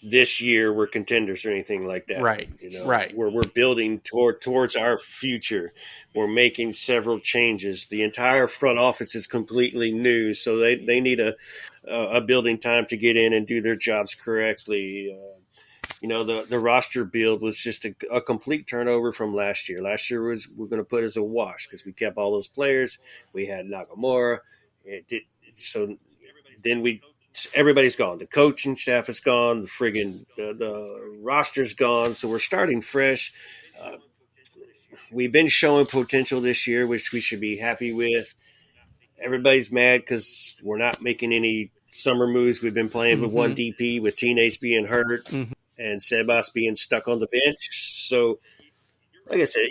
this year we're contenders or anything like that. Right. Right. We're building towards our future. We're making several changes. The entire front office is completely new, so they need a building time to get in and do their jobs correctly. The roster build was just a complete turnover from last year. Last year we're going to put as a wash because we kept all those players. We had Nagamura. So then everybody's gone. The coaching staff is gone. The roster's gone. So we're starting fresh. We've been showing potential this year, which we should be happy with. Everybody's mad because we're not making any summer moves. We've been playing with one DP with Teenage being hurt and Sebas being stuck on the bench. So, like I said,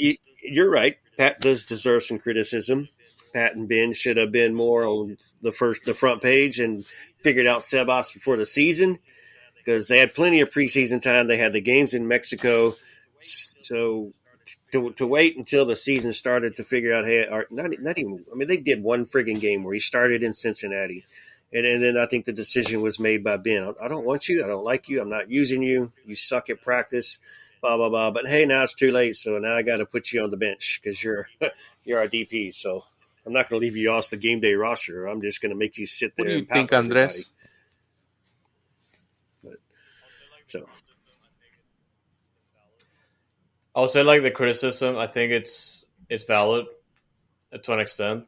you're right. Pat does deserve some criticism. Pat and Ben should have been more on the front page and figured out Sebas before the season because they had plenty of preseason time. They had the games in Mexico. So to wait until the season started to figure out, hey, not even, I mean, they did one friggin' game where he started in Cincinnati. And then I think the decision was made by Ben. I don't want you. I don't like you. I'm not using you. You suck at practice, blah, blah, blah. But, hey, now it's too late. So now I got to put you on the bench because you're our DP. So I'm not going to leave you off the game day roster. I'm just going to make you sit there. What do you and pout think, for Andres? So I'll say like the criticism. I think it's valid to an extent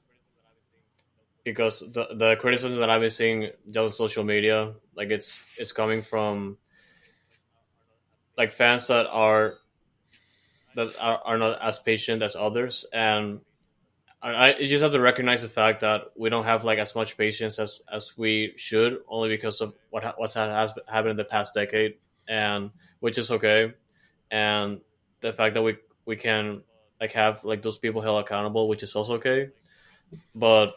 because the criticism that I've been seeing just on social media, like it's coming from like fans that are not as patient as others, and you just have to recognize the fact that we don't have like as much patience as we should, only because of what's happened in the past decade, and which is okay, and the fact that we can like have like those people held accountable, which is also okay, but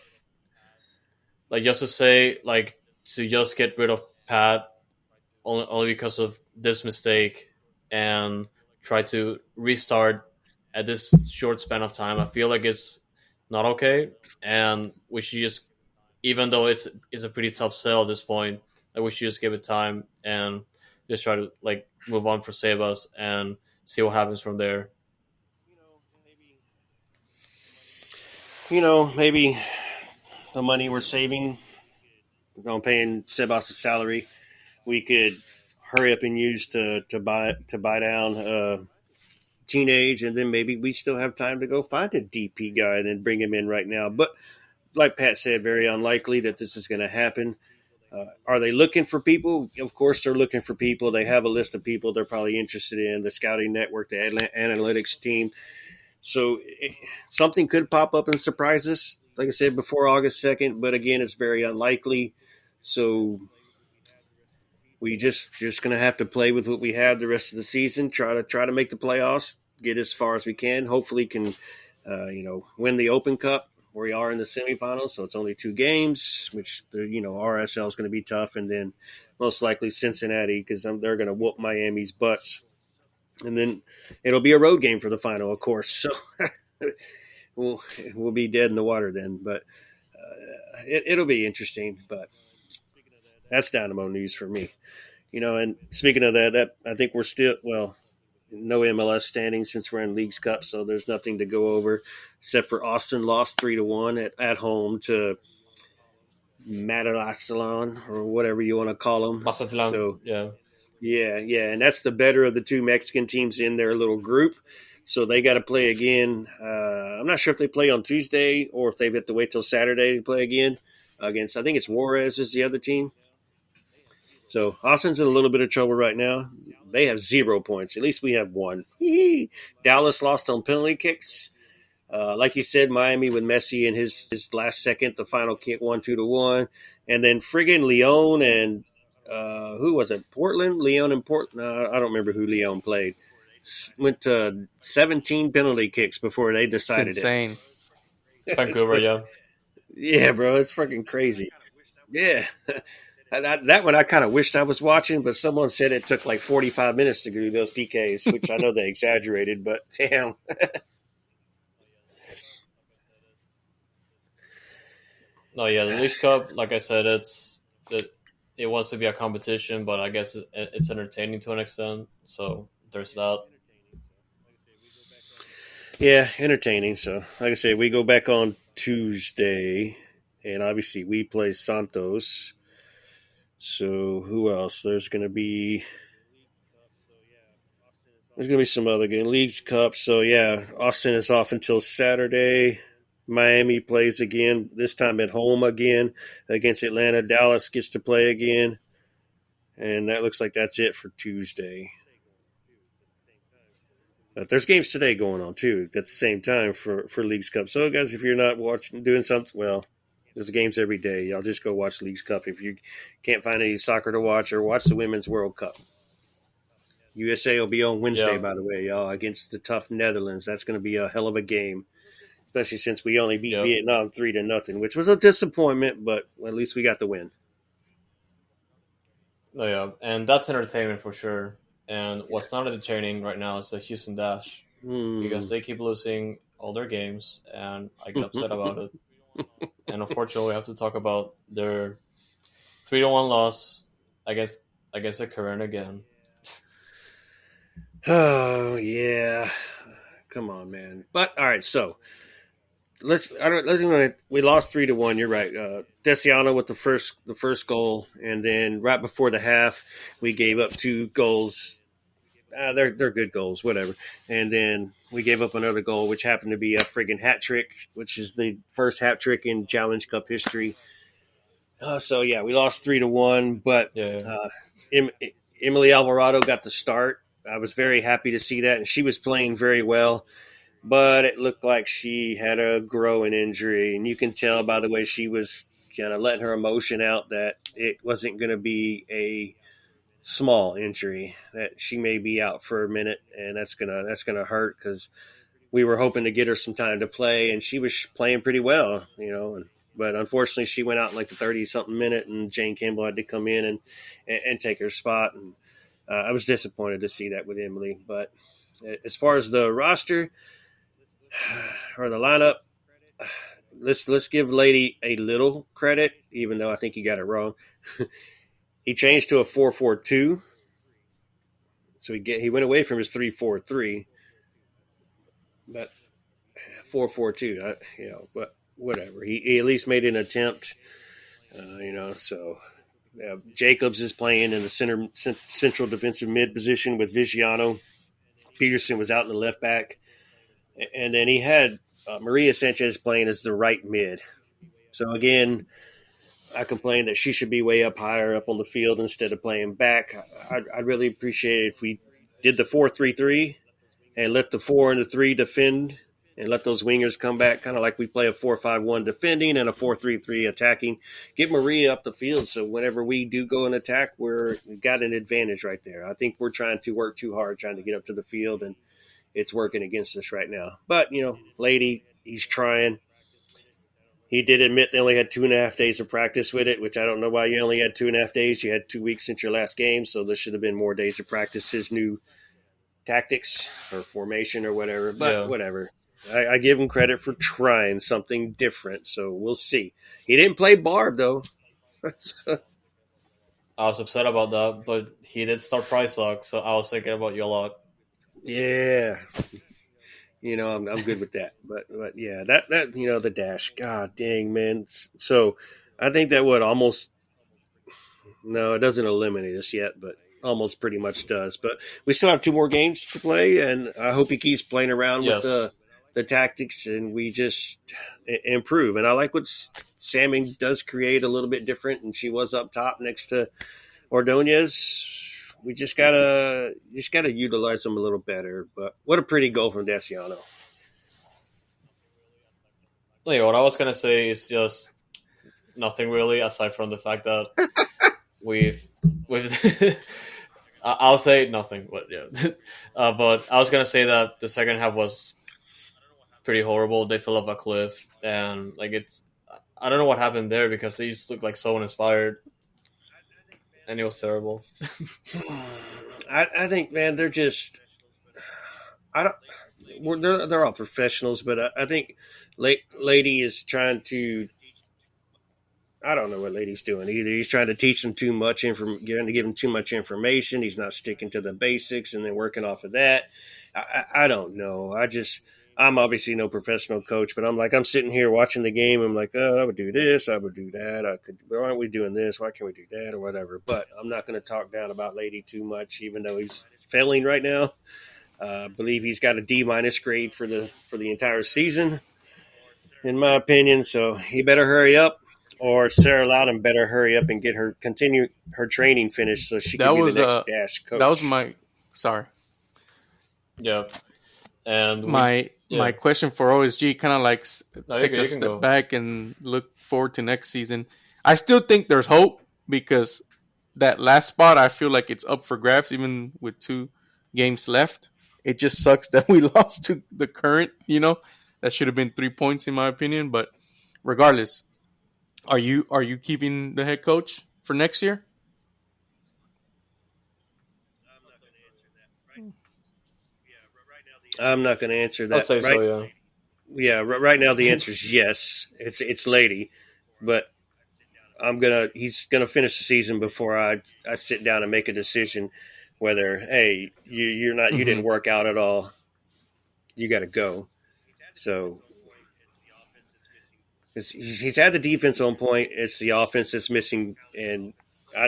like just to say like to just get rid of Pat only because of this mistake and try to restart at this short span of time, I feel like it's not okay, and we should just, even though it's a pretty tough sell at this point, Like we should just give it time and just try to like move on for Sebas and see what happens from there. Maybe the money we're saving on paying Sebas' salary, we could hurry up and use to buy down teenage, and then maybe we still have time to go find a DP guy and then bring him in right now. But like Pat said, very unlikely that this is going to happen. Are they looking for people? Of course, they're looking for people. They have a list of people they're probably interested in, the scouting network, the analytics team. So something could pop up and surprise us, like I said, before August 2nd. But again, it's very unlikely. So we just going to have to play with what we have the rest of the season. Try to make the playoffs, get as far as we can. Hopefully, can win the Open Cup. We are in the semifinals, so it's only 2 games, which RSL is going to be tough, and then most likely Cincinnati because they're going to whoop Miami's butts, and then it'll be a road game for the final, of course. So we'll be dead in the water then, but it'll be interesting. But that's Dynamo news for me. And speaking of that I think we're still no MLS standing since we're in Leagues Cup, so there's nothing to go over except for Austin lost 3-1 at home to Mazatlán or whatever you want to call them. Mazatlán, so yeah, and that's the better of the 2 Mexican teams in their little group. So they got to play again. I'm not sure if they play on Tuesday or if they have to wait till Saturday to play again against. I think it's Juarez is the other team. So Austin's in a little bit of trouble right now. They have 0 points. At least we have 1. Dallas lost on penalty kicks. Like you said, Miami with Messi in his last second, the final kick, 1-1. And then friggin' Leon and who was it? Portland? Leon and Portland? I don't remember who Leon played. Went to 17 penalty kicks before they decided it's insane. Vancouver, yeah. Yeah, bro, it's freaking crazy. Yeah. That one I kind of wished I was watching, but someone said it took like 45 minutes to do those PKs, which I know they exaggerated, but damn. No, yeah, the Leagues Cup, like I said, it wants to be a competition, but I guess it's entertaining to an extent. So there's that. Yeah, entertaining. So, like I said, we go back on Tuesday, and obviously we play Santos. So who else? There's going to be some other game. Leagues Cup. So yeah, Austin is off until Saturday. Miami plays again, this time at home again against Atlanta. Dallas gets to play again. And that looks like that's it for Tuesday. But there's games today going on too at the same time for Leagues Cup. So guys, if you're not doing something, there's games every day. Y'all just go watch Leagues Cup. If you can't find any soccer to watch, or watch the Women's World Cup. USA will be on Wednesday, by the way, y'all, against the tough Netherlands. That's going to be a hell of a game, especially since we only beat Vietnam 3-0, which was a disappointment, but at least we got the win. Oh, yeah, and that's entertainment for sure. And what's not entertaining right now is the Houston Dash because they keep losing all their games, and I get upset about it. And unfortunately, we have to talk about their 3-1 loss. I guess they're current again. Oh yeah, come on, man! But all right, so we lost 3-1. You're right. Desiano with the first goal, and then right before the half, we gave up 2 goals. They're good goals, whatever. And then we gave up another goal, which happened to be a friggin' hat trick, which is the first hat trick in Challenge Cup history. So yeah, we lost 3-1, but Emily Alvarado got the start. I was very happy to see that, and she was playing very well. But it looked like she had a growing injury, and you can tell by the way she was kind of letting her emotion out that it wasn't going to be a small injury, that she may be out for a minute, and that's gonna hurt because we were hoping to get her some time to play, and she was playing pretty well, but unfortunately she went out in like the 30-something minute, and Jane Campbell had to come in and take her spot, and I was disappointed to see that with Emily. But as far as the roster or the lineup, let's give Lady a little credit, even though I think you got it wrong. he changed to a 4-4-2. So he went away from his 3-4-3, but 4-4-2. But whatever. He at least made an attempt. So Jacobs is playing in the central defensive mid position with Vigiano. Peterson was out in the left back, and then he had Maria Sanchez playing as the right mid. So again, I complained that she should be way up higher up on the field instead of playing back. I'd really appreciate it if we did the 4-3-3 and let the 4 and the 3 defend and let those wingers come back, kind of like we play a 4-5-1 defending and a 4-3-3 attacking. Get Maria up the field so whenever we do go and attack, we've got an advantage right there. I think we're trying to work too hard trying to get up to the field, and it's working against us right now. But, Lady, he's trying. He did admit they only had 2.5 days of practice with it, which I don't know why you only had 2.5 days. You had 2 weeks since your last game, so there should have been more days of practice. His new tactics or formation or whatever, but whatever. I give him credit for trying something different, so we'll see. He didn't play Barb, though. I was upset about that, but he did start Price Lock, so I was thinking about you a lot. Yeah. I'm good with that. But yeah, that the Dash. God dang, man. So I think that would almost – no, it doesn't eliminate us yet, but almost pretty much does. But we still have 2 more games to play, and I hope he keeps playing around with the tactics and we just improve. And I like what Sammy does create a little bit different, and she was up top next to Ordonez. We just gotta utilize them a little better. But what a pretty goal from Daciano. What I was gonna say is just nothing really, aside from the fact that we've I'll say nothing, but yeah. But I was gonna say that the second half was pretty horrible. They fell off a cliff, and I don't know what happened there because they just looked like so uninspired, and it was terrible. I think, man, they're just they're all professionals, but I think Lady is trying to. I don't know what Lady's doing either. He's trying to teach them too much give him too much information. He's not sticking to the basics and then working off of that. I don't know. I'm obviously no professional coach, but I'm sitting here watching the game. I'm like, oh, I would do this. I would do that. Why aren't we doing this? Why can't we do that or whatever? But I'm not going to talk down about Lady too much, even though he's failing right now. I believe he's got a D- grade for the entire season, in my opinion. So he better hurry up. Or Sarah Loudon better hurry up and continue her training finished so she can be the next Dash coach. That was my sorry. Yeah, and my question for OSG kind of take a step back and look forward to next season. I still think there's hope because that last spot I feel like it's up for grabs even with 2 games left. It just sucks that we lost to the current. That should have been 3 points in my opinion. But regardless. Are you keeping the head coach for next year? I'm not going to answer that. I'd say so, yeah. Yeah, right now the answer is yes. It's Lady, but he's gonna finish the season before I sit down and make a decision whether you didn't work out at all. You got to go. So. He's had the defense on point. It's the offense that's missing, and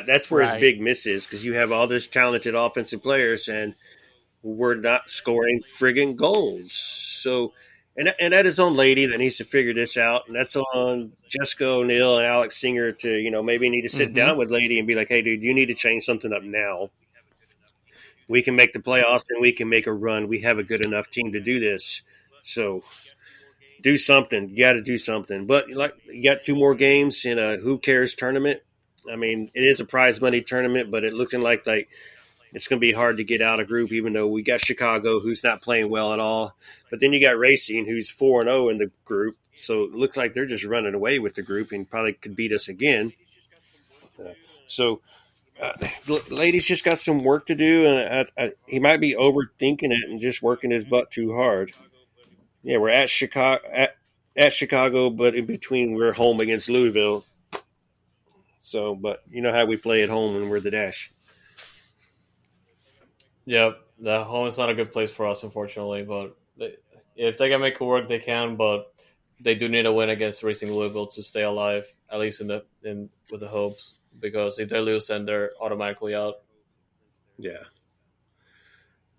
that's where his big miss is because you have all this talented offensive players, and we're not scoring friggin' goals. So, and that is on Lady that needs to figure this out, and that's on Jessica O'Neill and Alex Singer to maybe need to sit down with Lady and be like, hey, dude, you need to change something up now. We can make the playoffs and we can make a run. We have a good enough team to do this. So. Do something. You got to do something. But you got 2 more games in a Who Cares tournament. I mean, it is a prize money tournament, but it looking like it's going to be hard to get out of group, even though we got Chicago, who's not playing well at all. But then you got Racing, who's 4-0 in the group. So it looks like they're just running away with the group and probably could beat us again. Lady's just got some work to do, and he might be overthinking it and just working his butt too hard. Yeah, we're at Chicago, but in between we're home against Louisville. So, but you know how we play at home when we're the Dash. Yeah, the home is not a good place for us, unfortunately. But if they can make it work, they can. But they do need a win against Racing Louisville to stay alive, at least in with the hopes. Because if they lose, then they're automatically out. Yeah.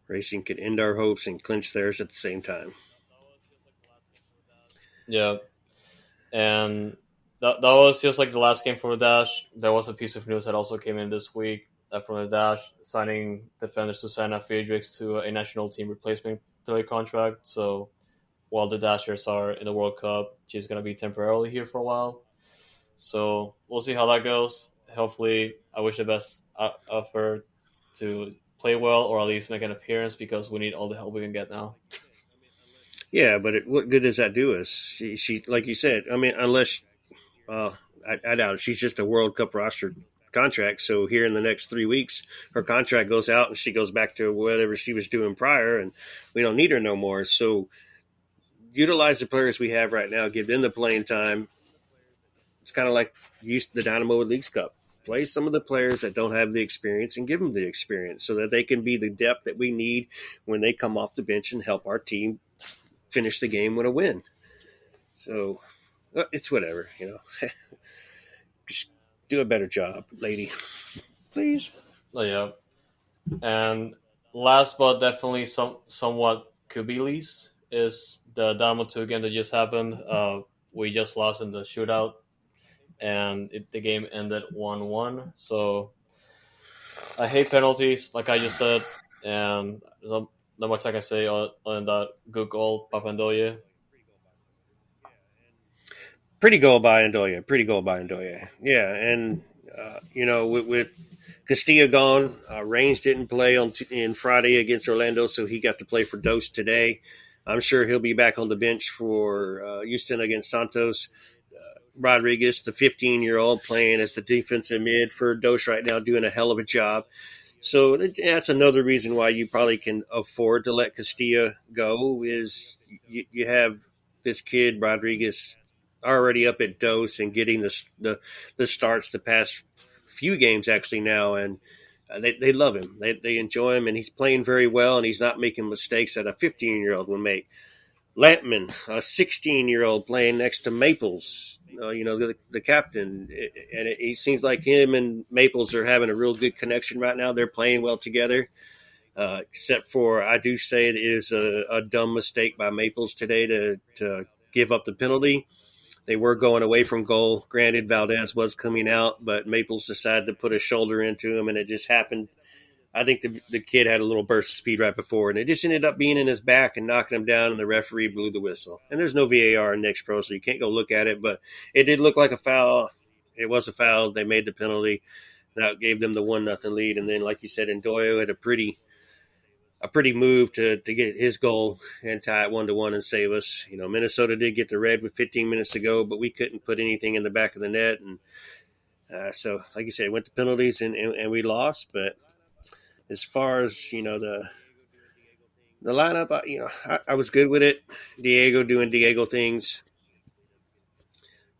Racing could end our hopes and clinch theirs at the same time. Yeah, and that was just like the last game for the Dash. There was a piece of news that also came in this week from the Dash signing defender Susanna Friedrichs to a national team replacement player contract. So while the Dashers are in the World Cup, she's going to be temporarily here for a while. So we'll see how that goes. Hopefully, I wish the best of her to play well or at least make an appearance because we need all the help we can get now. Yeah, but what good does that do us? She like you said, I mean, unless I doubt it. She's just a World Cup roster contract. So here in the next 3 weeks, her contract goes out and she goes back to whatever she was doing prior, and we don't need her no more. So utilize the players we have right now, give them the playing time. It's kind of like the Dynamo with Leagues Cup. Play some of the players that don't have the experience and give them the experience so that they can be the depth that we need when they come off the bench and help our team finish the game with a win. So it's whatever, you know. Just do a better job, lady. Please. Oh, yeah. And last but definitely somewhat could be least is the Dynamo 2 game that just happened. We just lost in the shootout, and the game ended 1-1. So I hate penalties, like I just said, and there's not much I can say on that. Good goal, Papandoye. Pretty goal by Ndoye. Yeah, and you know, with Castilla gone, Reigns didn't play in Friday against Orlando, so he got to play for Dos today. I'm sure he'll be back on the bench for Houston against Santos. Rodriguez, the 15-year-old, playing as the defensive mid for Dos right now, doing a hell of a job. So that's another reason why you probably can afford to let Castilla go is you have this kid, Rodriguez, already up at Dos and getting the starts the past few games actually now, and they love him. They enjoy him, and he's playing very well, and he's not making mistakes that a 15-year-old would make. Lampman, a 16-year-old playing next to Maples, you know, the captain. And it seems like him and Maples are having a real good connection right now. They're playing well together, except for I do say it is a dumb mistake by Maples today to give up the penalty. They were going away from goal. Granted, Valdez was coming out, but Maples decided to put a shoulder into him, and it just happened. I think the kid had a little burst of speed right before, and it just ended up being in his back and knocking him down, and the referee blew the whistle. And there's no VAR in Next Pro, so you can't go look at it, but it did look like a foul. It was a foul. They made the penalty. That gave them the 1-0 lead. And then, like you said, Ndoye had a pretty move to get his goal and tie it 1-1 and save us. You know, Minnesota did get the red with 15 minutes to go, but we couldn't put anything in the back of the net. And so, like you said, it went to penalties and we lost, but as far as, you know, the lineup, I was good with it. Diego doing Diego things.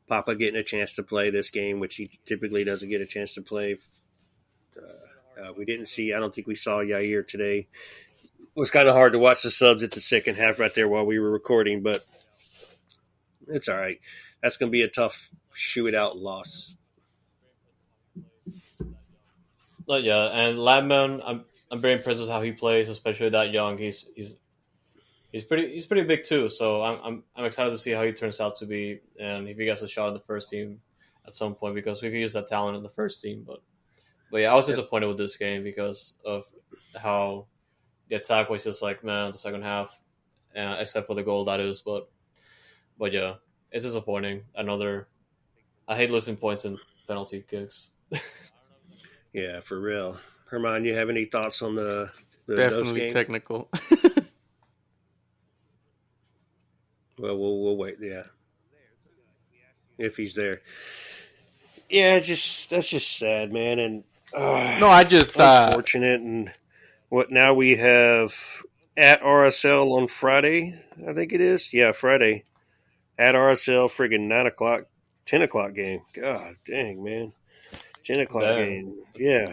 Papa getting a chance to play this game, which he typically doesn't get a chance to play. We didn't see, I don't think we saw Yair today. It was kind of hard to watch the subs at the second half right there while we were recording, but it's all right. That's going to be a tough shootout loss. Yeah, and Ladman, I'm very impressed with how he plays, especially that young. He's pretty big too. So I'm excited to see how he turns out to be, and if he gets a shot in the first team at some point, because we could use that talent in the first team. But yeah, I was disappointed with this game because of how the attack was just like, man, the second half, except for the goal that is. But yeah, it's disappointing. I hate losing points in penalty kicks. Yeah, for real. Herman, you have any thoughts on the definitely game? Technical? Well, we'll wait. Yeah, if he's there. Yeah, that's just sad, man. And no, I just unfortunate. And what now? We have at RSL on Friday. I think it is. Yeah, Friday at RSL. Friggin' 9 o'clock, 10 o'clock game. God dang, man. 10 o'clock Damn. game. Yeah,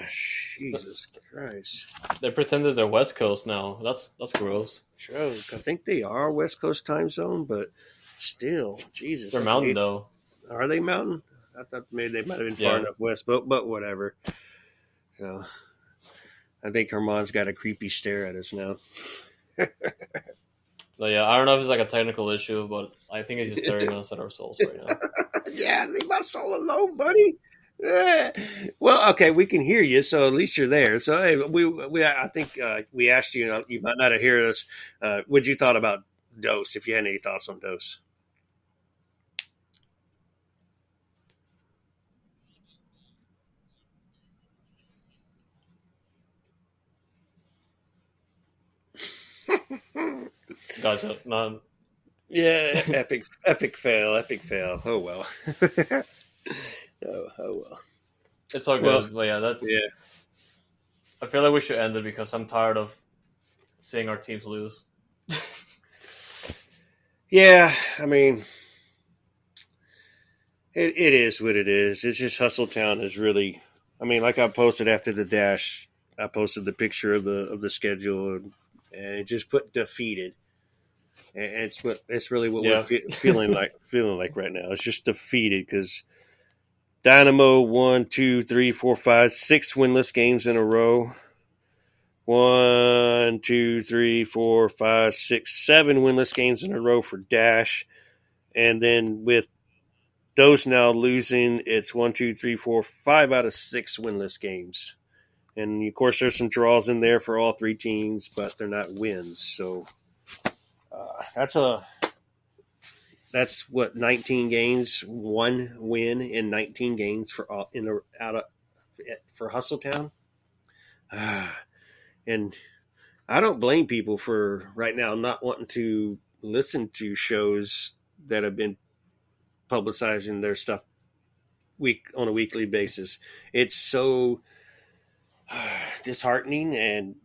Jesus Christ. They pretended they're West Coast now. That's gross. Sure, I think they are West Coast time zone, but still, Jesus. They're that's Mountain 8. though. Are they Mountain? I thought maybe they might have been far Yeah. enough west, but whatever. So, I think Herman's got a creepy stare at us now. But yeah, I don't know if it's like a technical issue, but I think it's just staring us at our souls right now. Yeah, leave my soul alone, buddy. Yeah. Well, okay, we can hear you, so at least you're there. So, hey, I think we asked you. You might not have heard us. What you thought about Dose? If you had any thoughts on Dose. Gotcha. No, Yeah, epic fail. Oh well. Oh well. it's all good. Well, but yeah, that's. Yeah. I feel like we should end it because I'm tired of seeing our teams lose. Yeah, I mean, it is what it is. It's just Hustletown is really. I mean, like I posted after the dash, I posted the picture of the schedule, and it just put defeated. And it's really what Yeah. we're feeling like right now. It's just defeated because Dynamo 1, 2, 3, 4, 5, 6 winless games in a row. 1, 2, 3, 4, 5, 6, 7 winless games in a row for Dash. And then with those now losing, it's 1, 2, 3, 4, 5 out of 6 winless games. And of course, there's some draws in there for all three teams, but they're not wins. So that's what 19 games, 1 win in 19 games for Hustletown. And I don't blame people for right now not wanting to listen to shows that have been publicizing their stuff on a weekly basis. It's so disheartening, and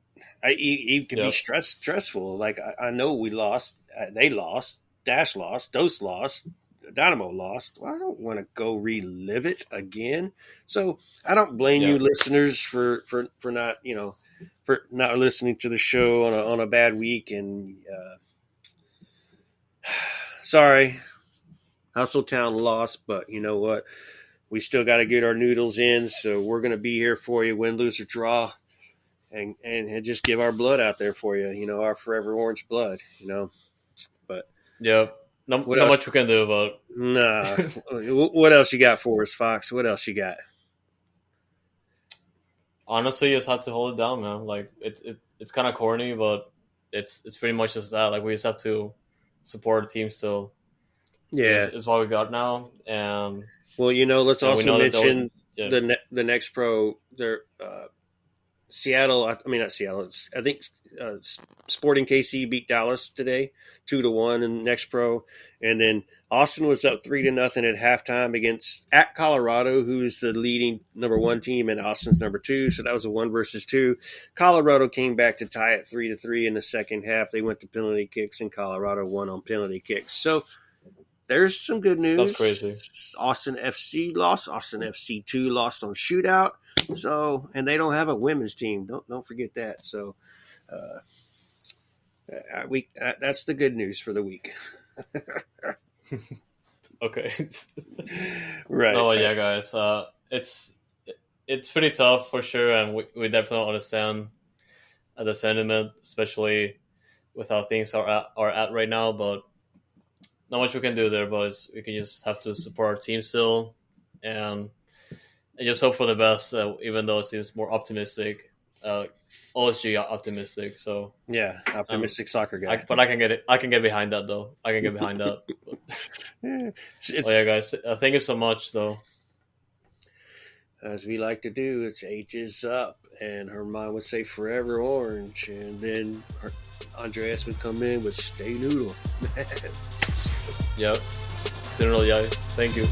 it can be stressful. Like I know we lost, they lost, Dash lost, Dose lost, Dynamo lost. Well, I don't want to go relive it again. So I don't blame you, listeners, for not for not listening to the show on a bad week. And sorry, Hustletown lost, but you know what? We still got to get our noodles in, so we're going to be here for you, win, lose, or draw, and just give our blood out there for you, our forever orange blood, But yeah, not much we can do about. Nah. What else you got for us, Fox? What else you got? Honestly, you just have to hold it down, man. Like it's kind of corny, but it's pretty much just that. Like we just have to support the team still. Yeah, is what we got now. And well, let's also mention the next pro. They're Seattle. I mean, not Seattle. I think Sporting KC beat Dallas today, 2-1 in the next pro, and then Austin was up 3-0 at halftime at Colorado, who's the leading number 1 team, and Austin's number 2. So that was a 1-2. Colorado came back to tie it 3-3 in the second half. They went to penalty kicks, and Colorado won on penalty kicks. So there's some good news. That's crazy. Austin FC lost. Austin FC 2 lost on shootout. So, and they don't have a women's team. Don't forget that. So, that's the good news for the week. Okay. Right. Oh yeah, guys. It's pretty tough for sure, and we definitely understand the sentiment, especially with how things are at right now. But not much we can do there, boys. We can just have to support our team still, and just hope for the best. Even though it seems more optimistic, OSG optimistic. So yeah, optimistic soccer guy. But I can get it. I can get behind that though. I can get behind that. Yeah, guys. Thank you so much, though. As we like to do, it's H's up, and her mom would say "Forever Orange," and then Andres would come in with "Stay Noodle." Yep. Still really, guys. Thank you.